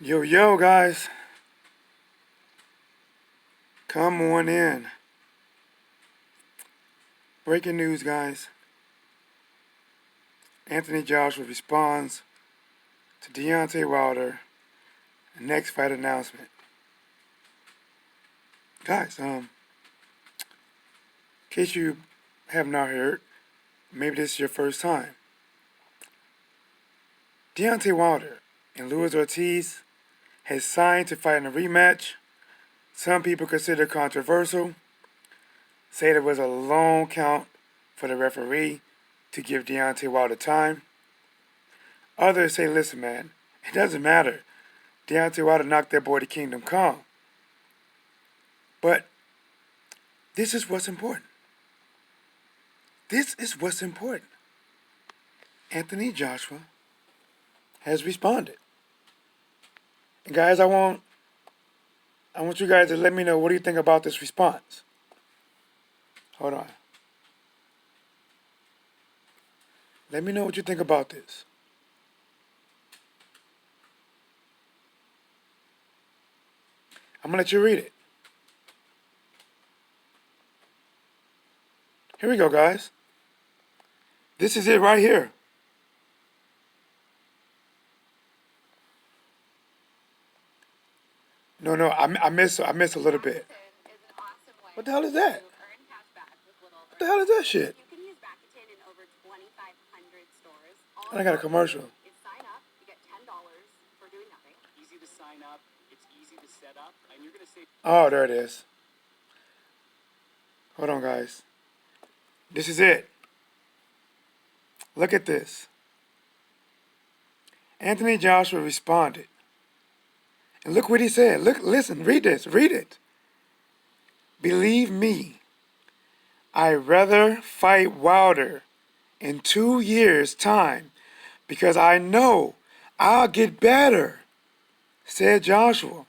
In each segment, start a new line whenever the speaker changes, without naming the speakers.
Yo, yo, guys. Come on in. Breaking news, guys. Anthony Joshua responds to Deontay Wilder next fight announcement. Guys, in case you have not heard, maybe this is your first time. Deontay Wilder and Ortiz has signed to fight in a rematch. Some people consider it controversial, say it was a long count for the referee to give Deontay Wilder time. Others say, listen, man, it doesn't matter. Deontay Wilder knocked that boy to Kingdom Come. But this is what's important. This is what's important. Anthony Joshua has responded. And guys, I want you guys to let me know, what do you think about this response? Hold on. Let me know what you think about this. I'm going to let you read it. Here we go, guys. This is it right here. No, I missed a little bit. What the hell is that? What the hell is that shit? I got a commercial.
Sign up, you get $10 for doing nothing. Easy to sign up, it's easy to set up, and you're going to save...
Oh, there it is. Hold on, guys. This is it. Look at this. Anthony Joshua responded. And look what he said. Listen, read this. Read it. Believe me, I'd rather fight Wilder in 2 years' time because I know I'll get better, said Joshua.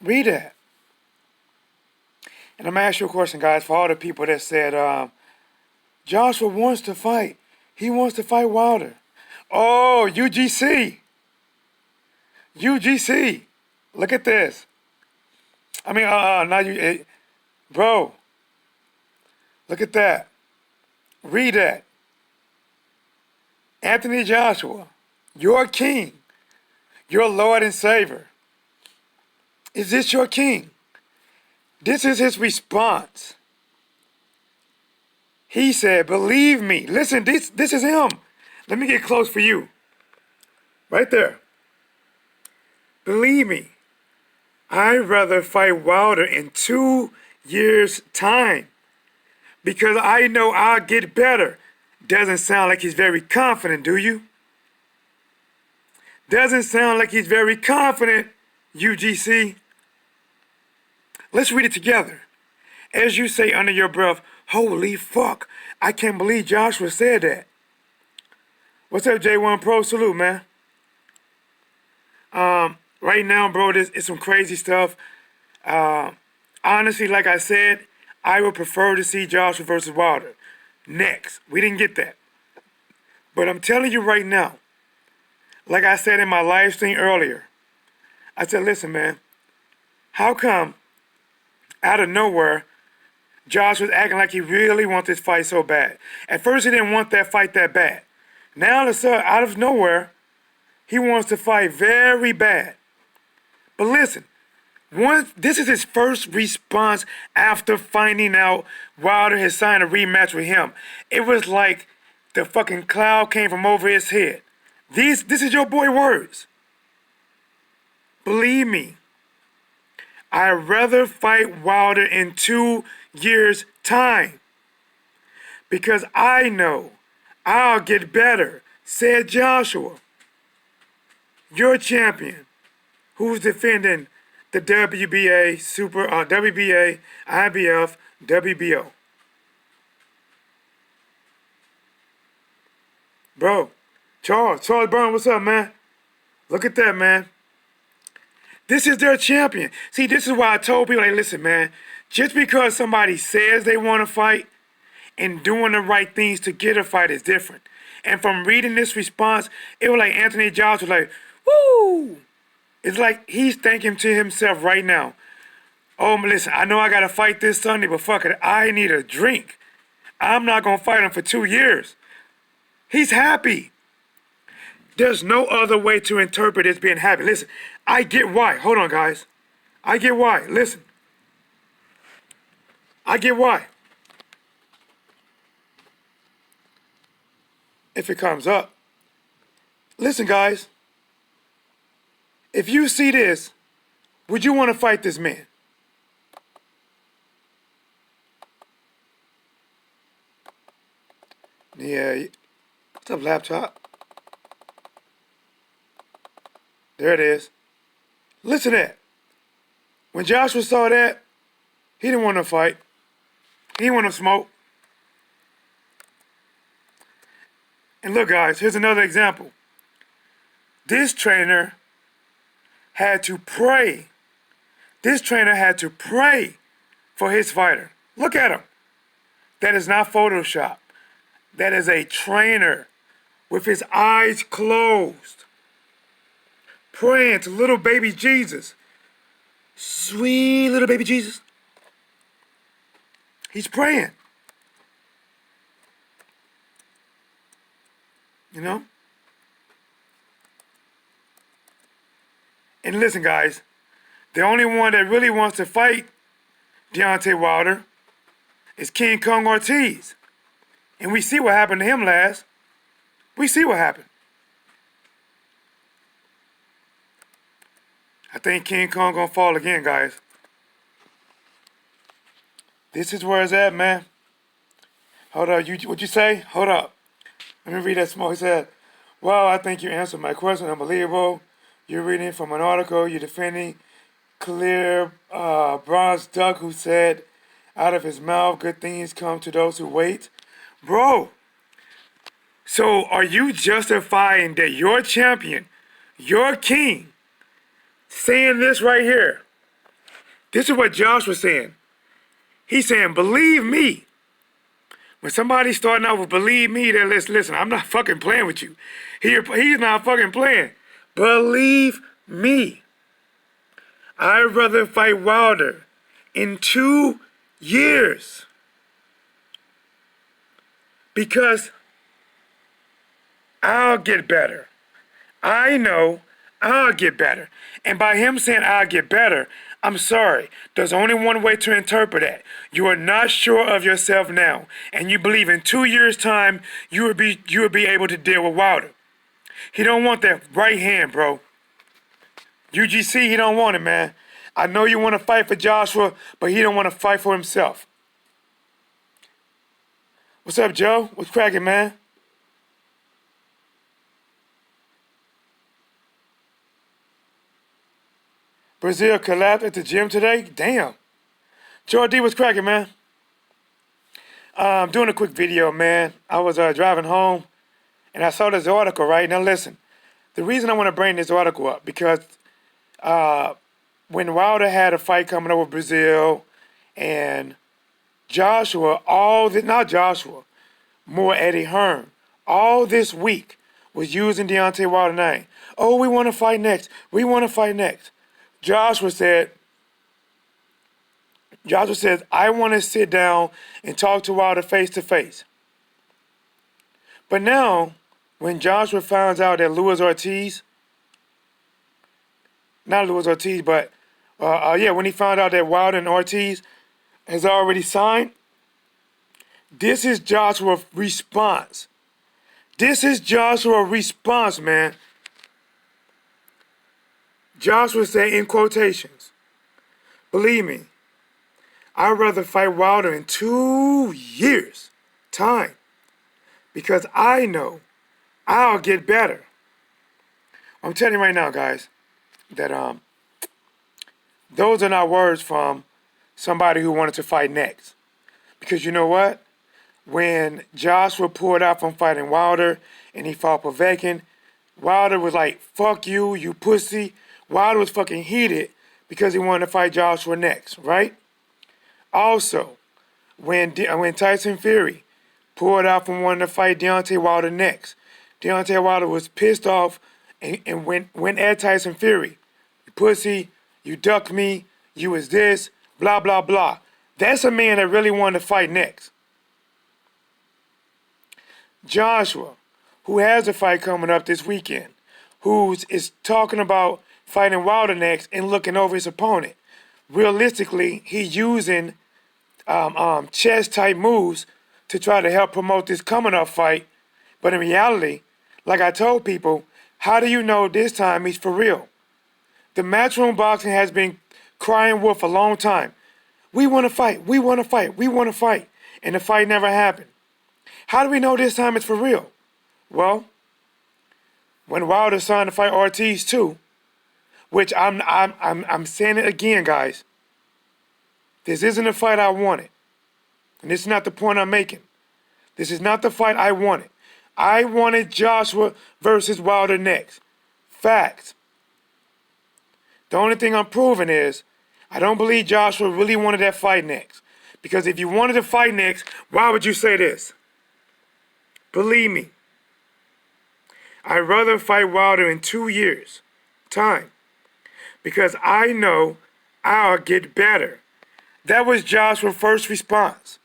Read that. And I'm going to ask you a question, guys, for all the people that said, Joshua wants to fight. He wants to fight Wilder. Oh, UGC. UGC. Look at this. I mean, now you, bro. Look at that. Read that. Anthony Joshua, your king, your Lord and Savior. Is this your king? This is his response. He said, believe me. Listen, this is him. Let me get close for you. Right there. Believe me, I'd rather fight Wilder in 2 years' time because I know I'll get better. Doesn't sound like he's very confident, do you? Doesn't sound like he's very confident, UGC. Let's read it together. As you say under your breath, holy fuck, I can't believe Joshua said that. What's up, J1 Pro? Salute, man. Right now, bro, it's some crazy stuff. Honestly, like I said, I would prefer to see Joshua versus Wilder next. We didn't get that. But I'm telling you right now, like I said in my live stream earlier, I said, listen, man, how come out of nowhere Josh was acting like he really wants this fight so bad? At first, he didn't want that fight that bad. Now, all of a sudden, out of nowhere, he wants to fight very bad. But listen, this is his first response after finding out Wilder has signed a rematch with him. It was like the fucking cloud came from over his head. This is your boy words. Believe me, I'd rather fight Wilder in 2 years' time because I know I'll get better, said Joshua. Your champion, who's defending the WBA, WBA, IBF, WBO. Bro, Charles Brown, what's up, man? Look at that, man. This is their champion. See, this is why I told people, like, listen, man, just because somebody says they want to fight and doing the right things to get a fight is different. And from reading this response, it was like Anthony Joshua was like, Woo! It's like he's thinking to himself right now, oh, listen, I know I got to fight this Sunday, but fuck it, I need a drink. I'm not going to fight him for 2 years. He's happy. There's no other way to interpret this being happy. Listen, I get why. Hold on, guys. I get why. Listen. I get why. If it comes up. Listen, guys. If you see this, would you want to fight this man? Yeah. What's up, laptop? There it is. Listen to that. When Joshua saw that, he didn't want to fight. He didn't want to smoke. And look, guys, here's another example. This trainer had to pray. This trainer had to pray for his fighter. Look at him. That is not Photoshop. That is a trainer with his eyes closed, praying to little baby Jesus. Sweet little baby Jesus. He's praying. You know? And listen, guys, the only one that really wants to fight Deontay Wilder is King Kong Ortiz. And we see what happened to him last. We see what happened. I think King Kong gonna fall again, guys. This is where it's at, man. Hold up, what'd you say? Hold up. Let me read that small. He said, well, I think you answered my question. Unbelievable. You're reading from an article. You're defending Clear Bronze Duck, who said out of his mouth, good things come to those who wait. Bro, so are you justifying that your champion, your king, saying this right here? This is what Josh was saying. He's saying, believe me. When somebody's starting out with believe me, then listen, I'm not fucking playing with you. He's not fucking playing. Believe me. I'd rather fight Wilder in 2 years. Because I'll get better. I know I'll get better. And by him saying I'll get better, I'm sorry. There's only one way to interpret that. You are not sure of yourself now. And you believe in 2 years' time you will be able to deal with Wilder. He don't want that right hand, bro. UGC, he don't want it, man. I know you want to fight for Joshua, but he don't want to fight for himself. What's up, Joe? What's cracking, man? Brazil collapsed at the gym today? Damn. Joe D, what's cracking, man? Doing a quick video, man. I was driving home, and I saw this article, right? Now, listen. The reason I want to bring this article up, because when Wilder had a fight coming up with Brazil, and Joshua, more Eddie Hearn, all this week was using Deontay Wilder's name. Oh, we want to fight next. We want to fight next. Joshua says, I want to sit down and talk to Wilder face to face. But now, when Joshua finds out that when he found out that Wilder and Ortiz has already signed, this is Joshua's response. This is Joshua's response, man. Joshua said in quotations, believe me, I'd rather fight Wilder in 2 years' time because I know I'll get better. I'm telling you right now, guys, that those are not words from somebody who wanted to fight next. Because you know what? When Joshua pulled out from fighting Wilder and he fought Povetkin, Wilder was like, fuck you, you pussy. Wilder was fucking heated because he wanted to fight Joshua next, right? Also, when Tyson Fury pulled out from wanting to fight Deontay Wilder next, Deontay Wilder was pissed off and went at Tyson Fury. You pussy, you ducked me, you was this, blah, blah, blah. That's a man that really wanted to fight next. Joshua, who has a fight coming up this weekend, who is talking about fighting Wilder next and looking over his opponent. Realistically, he's using chess-type moves to try to help promote this coming up fight. But in reality, like I told people, how do you know this time he's for real? The matchroom boxing has been crying wolf a long time. We want to fight, we want to fight, we want to fight. And the fight never happened. How do we know this time it's for real? Well, when Wilder signed to fight Ortiz too, which I'm saying it again, guys. This isn't the fight I wanted. And this is not the point I'm making. This is not the fight I wanted. I wanted Joshua versus Wilder next. Facts. The only thing I'm proving is I don't believe Joshua really wanted that fight next. Because if you wanted to fight next, why would you say this? Believe me. I'd rather fight Wilder in 2 years' time. Because I know I'll get better. That was Joshua's first response.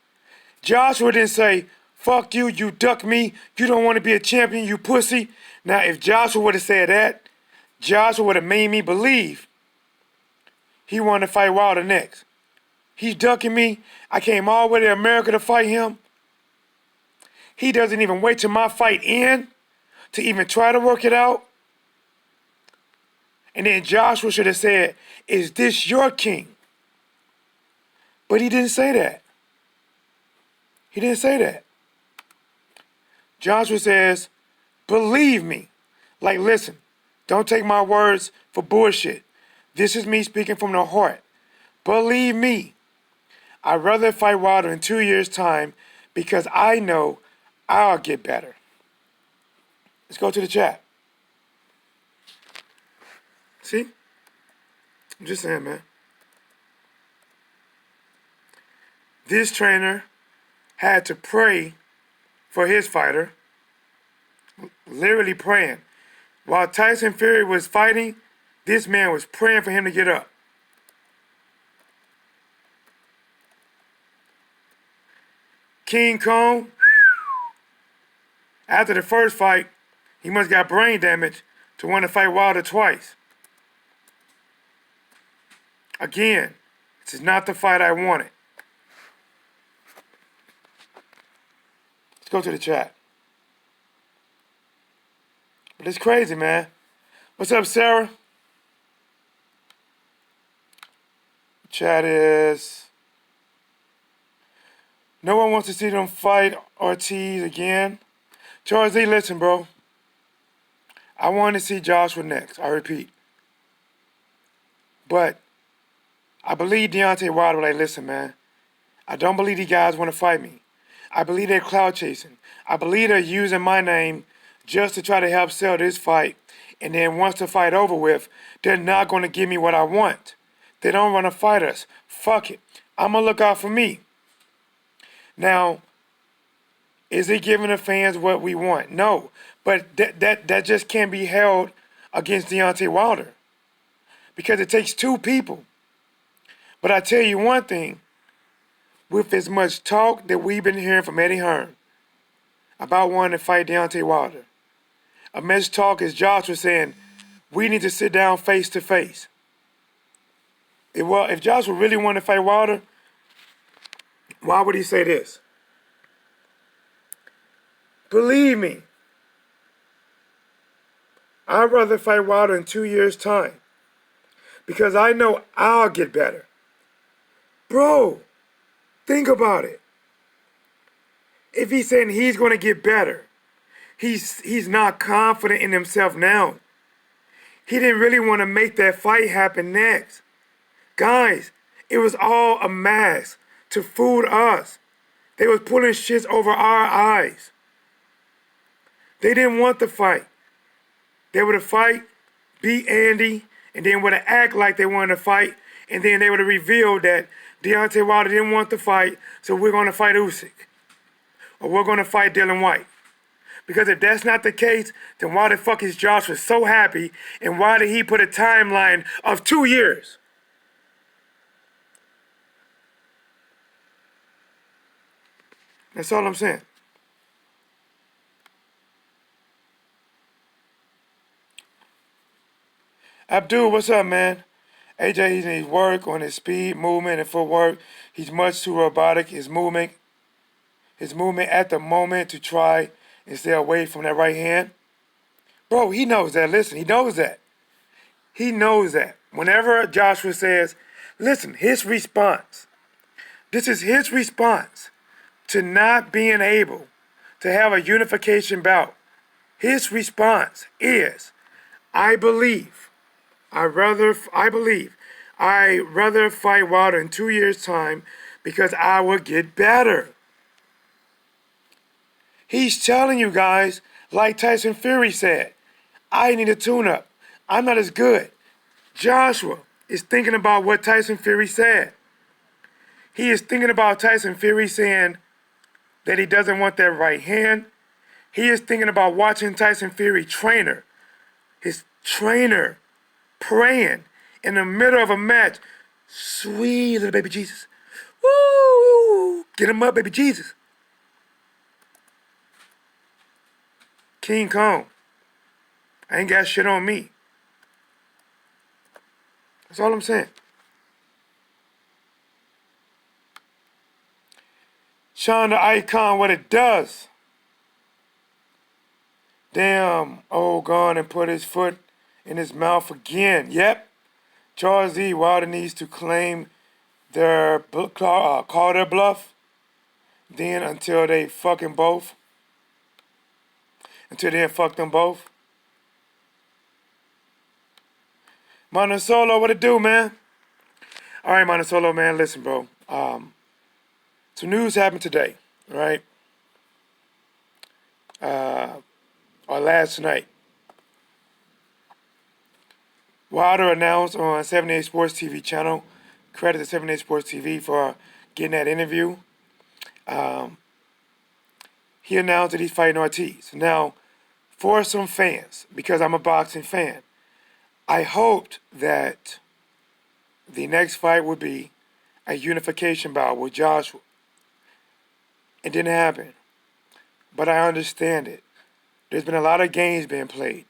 Joshua didn't say, fuck you, you duck me, you don't want to be a champion, you pussy. Now, if Joshua would have said that, Joshua would have made me believe he wanted to fight Wilder next. He's ducking me. I came all the way to America to fight him. He doesn't even wait till my fight end to even try to work it out. And then Joshua should have said, is this your king? But he didn't say that. He didn't say that. Joshua says, believe me. Like, listen, don't take my words for bullshit. This is me speaking from the heart. Believe me. I'd rather fight Wilder in 2 years' time because I know I'll get better. Let's go to the chat. See? I'm just saying, man. This trainer had to pray for his fighter, literally praying. While Tyson Fury was fighting, this man was praying for him to get up. King Kong, after the first fight, he must got brain damage to want to fight Wilder twice. Again, this is not the fight I wanted. Let's go to the chat. But it's crazy, man. What's up, Sarah? Chat is... No one wants to see them fight Ortiz again. Charles Lee, listen, bro. I want to see Joshua next. I repeat. But I believe Deontay Wilder, like, listen, man. I don't believe these guys want to fight me. I believe they're clout chasing. I believe they're using my name just to try to help sell this fight. And then once the fight over with, they're not going to give me what I want. They don't want to fight us. Fuck it. I'm going to look out for me. Now, is it giving the fans what we want? No. But that just can't be held against Deontay Wilder. Because it takes two people. But I tell you one thing. With as much talk that we've been hearing from Eddie Hearn about wanting to fight Deontay Wilder, as much talk as Joshua saying, we need to sit down face to face. If Joshua really wanted to fight Wilder, why would he say this? Believe me, I'd rather fight Wilder in 2 years' time because I know I'll get better. Bro, think about it. If he's saying he's going to get better, he's not confident in himself now. He didn't really want to make that fight happen next. Guys, it was all a mask to fool us. They was pulling shits over our eyes. They didn't want the fight. They would have fight, beat Andy, and then would have act like they wanted to fight, and then they would have revealed that Deontay Wilder didn't want the fight, so we're going to fight Usyk. Or we're going to fight Dylan White. Because if that's not the case, then why the fuck is Joshua so happy? And why did he put a timeline of 2 years? That's all I'm saying. Abdul, what's up, man? AJ, he needs work on his speed, movement, and footwork. He's much too robotic. His movement at the moment to try and stay away from that right hand. Bro, he knows that. Listen, he knows that. He knows that. Whenever Joshua says, listen, his response, this is his response to not being able to have a unification bout. His response is, I believe I'd rather fight Wilder in 2 years' time because I will get better. He's telling you guys, like Tyson Fury said, I need a tune-up. I'm not as good. Joshua is thinking about what Tyson Fury said. He is thinking about Tyson Fury saying that he doesn't want that right hand. He is thinking about watching Tyson Fury his trainer, praying in the middle of a match. Sweet little baby Jesus. Woo! Get him up, baby Jesus. King Kong. I ain't got shit on me. That's all I'm saying. Sean the Icon, what it does. Damn, old gone and put his foot in his mouth again. Yep. Charles E. Wilder needs to claim call their bluff. Then until they fuck them both. Until they fuck them both. Monosolo, what it do, man? All right, Monosolo, man, listen, bro. Some news happened today, right? Or last night. Wilder announced on 78 Sports TV channel, credit to 78 Sports TV for getting that interview. He announced that he's fighting Ortiz. Now, for some fans, because I'm a boxing fan, I hoped that the next fight would be a unification bout with Joshua. It didn't happen, but I understand it. There's been a lot of games being played.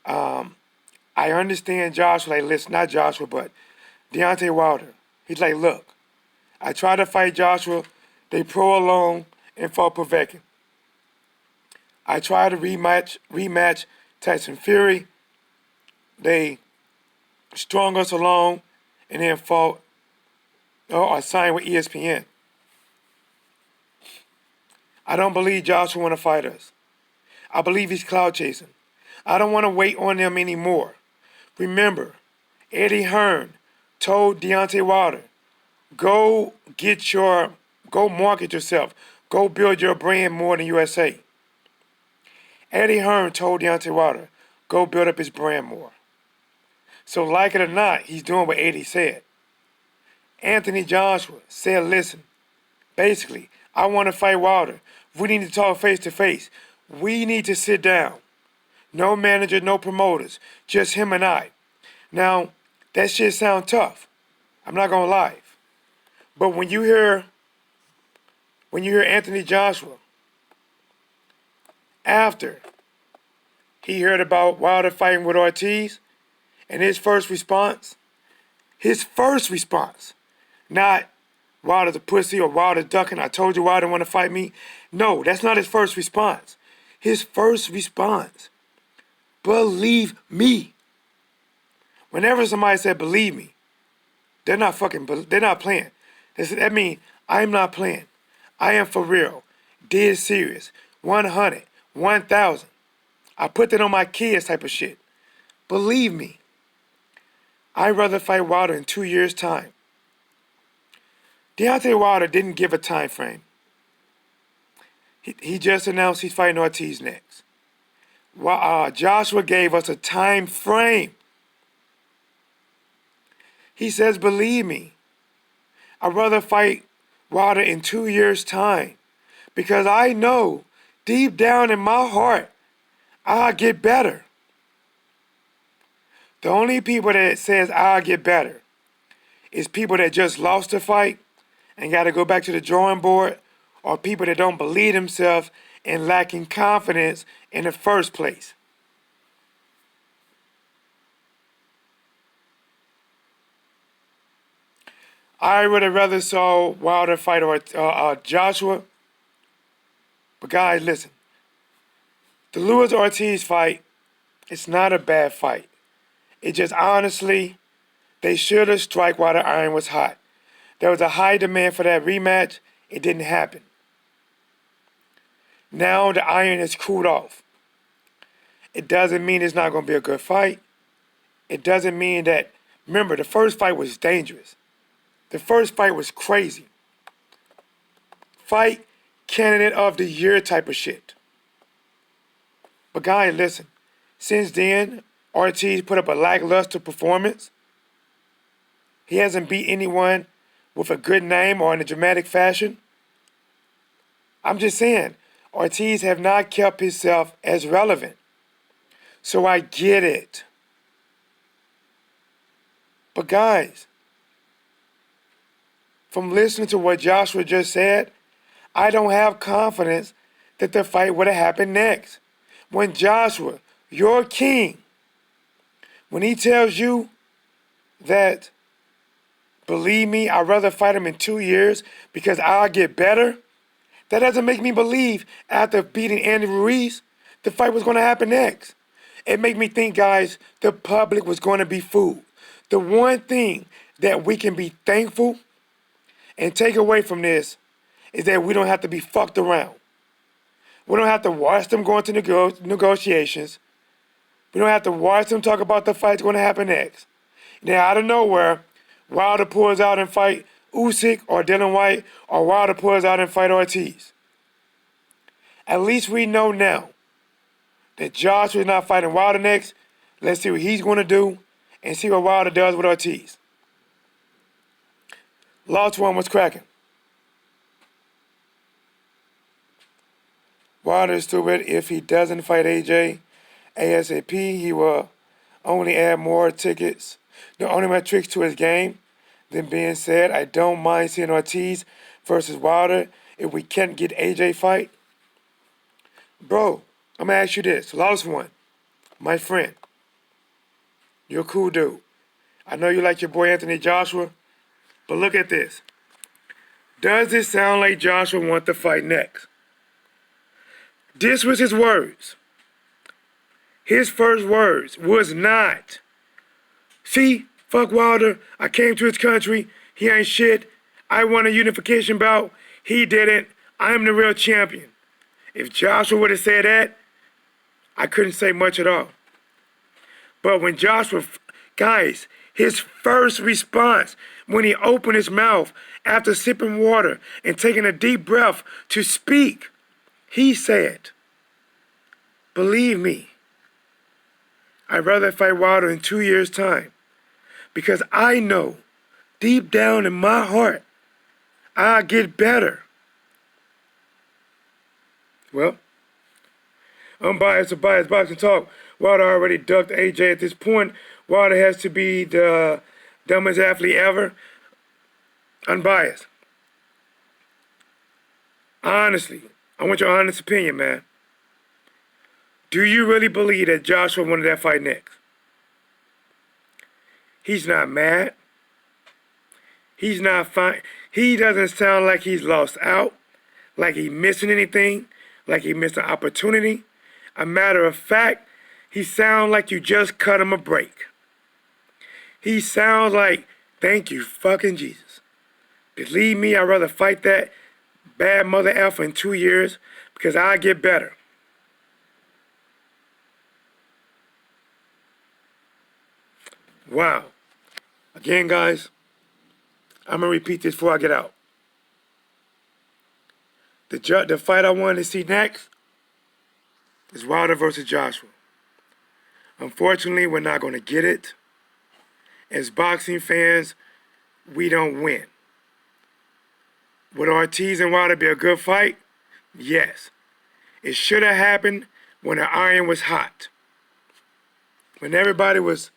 I understand Joshua, like, listen, not Joshua, but Deontay Wilder. He's like, look, I tried to fight Joshua. They pro alone and fought Povetkin. I tried to rematch Tyson Fury. They strung us along and then fought or signed with ESPN. I don't believe Joshua want to fight us. I believe he's cloud chasing. I don't want to wait on them anymore. Remember, Eddie Hearn told Deontay Wilder, go market yourself. Go build your brand more than USA. Eddie Hearn told Deontay Wilder, go build up his brand more. So like it or not, he's doing what Eddie said. Anthony Joshua said, listen, basically, I want to fight Wilder. We need to talk face to face. We need to sit down. No manager, no promoters, just him and I. Now, that shit sound tough. I'm not gonna lie. But when you hear Anthony Joshua, after he heard about Wilder fighting with Ortiz, and his first response, not Wilder's a pussy or Wilder ducking, I told you Wilder want to fight me. No, that's not his first response. His first response, believe me. Whenever somebody said believe me, they're not playing. That means I'm not playing. I am for real, dead serious, 100, 1,000. I put that on my kids type of shit. Believe me. I'd rather fight Wilder in 2 years' time. Deontay Wilder didn't give a time frame. He just announced he's fighting Ortiz next. Joshua gave us a time frame. He says, believe me, I'd rather fight Wilder in 2 years' time because I know deep down in my heart, I'll get better. The only people that says I'll get better is people that just lost a fight and got to go back to the drawing board, or people that don't believe themselves and lacking confidence in the first place. I would have rather saw Wilder fight Joshua. But guys, listen. The Lewis-Ortiz fight, it's not a bad fight. It just honestly, they should have struck while the iron was hot. There was a high demand for that rematch. It didn't happen. Now the iron has cooled off. It doesn't mean it's not going to be a good fight. It doesn't mean that, remember, the first fight was dangerous. The first fight was crazy. Fight candidate of the year type of shit. But guys, listen. Since then, Ortiz put up a lackluster performance. He hasn't beat anyone with a good name or in a dramatic fashion. I'm just saying, Ortiz have not kept himself as relevant. So I get it. But guys, from listening to what Joshua just said, I don't have confidence that the fight would have happened next. When Joshua, your king, when he tells you that, believe me, I'd rather fight him in 2 years because I'll get better, that doesn't make me believe after beating Andy Ruiz, the fight was going to happen next. It made me think, guys, the public was going to be fooled. The one thing that we can be thankful and take away from this is that we don't have to be fucked around. We don't have to watch them go into negotiations. We don't have to watch them talk about the fight's going to happen next. Now, out of nowhere, Wilder pulls out and fight Usyk or Dylan White, or Wilder pulls out and fight Ortiz. At least we know now that Joshua is not fighting Wilder next. Let's see what he's going to do and see what Wilder does with Ortiz. Last one was cracking. Wilder is stupid. If he doesn't fight AJ ASAP, he will only add more tricks to his game. Then being said, I don't mind seeing Ortiz versus Wilder if we can't get AJ fight. Bro, I'm going to ask you this. Last one. My friend. You're a cool dude. I know you like your boy Anthony Joshua, but look at this. Does this sound like Joshua wants to fight next? This was his words. His first words was not, see, fuck Wilder, I came to his country, he ain't shit, I won a unification bout, he didn't, I'm the real champion. If Joshua would have said that, I couldn't say much at all. But when Joshua, guys, his first response when he opened his mouth after sipping water and taking a deep breath to speak, he said, believe me, I'd rather fight Wilder in 2 years' time because I know deep down in my heart I'll get better. Well, unbiased or biased boxing talk. Wilder already ducked AJ at this point. Wilder has to be the dumbest athlete ever. Unbiased. Honestly, I want your honest opinion, man. Do you really believe that Joshua wanted that fight next? He's not mad. He's not fine. He doesn't sound like he's lost out, like he's missing anything, like he missed an opportunity. A matter of fact, he sounds like you just cut him a break. He sounds like, thank you, fucking Jesus. Believe me, I'd rather fight that bad mother effer in 2 years because I get better. Wow. Again, guys, I'm going to repeat this before I get out. The fight I wanted to see next is Wilder versus Joshua. Unfortunately, we're not going to get it. As boxing fans, we don't win. Would Ortiz and Wilder be a good fight? Yes. It should have happened when the iron was hot. When everybody was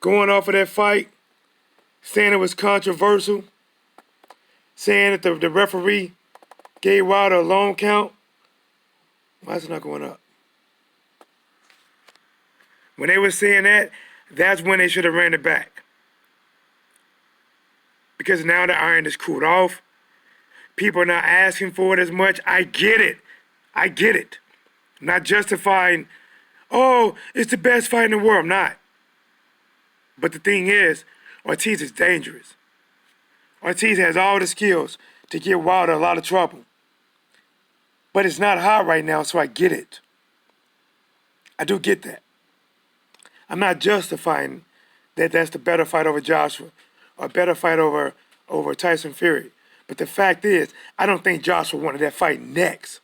going off of that fight, saying it was controversial, saying that the referee gave Wilder a long count. Why is it not going up? When they were saying that, that's when they should have ran it back. Because now the iron is cooled off. People are not asking for it as much. I get it. I get it. I'm not justifying, oh, it's the best fight in the world. I'm not. But the thing is, Ortiz is dangerous. Ortiz has all the skills to get Wilder a lot of trouble. But it's not hot right now, so I get it. I do get that. I'm not justifying that that's the better fight over Joshua or a better fight over Tyson Fury. But the fact is, I don't think Joshua wanted that fight next.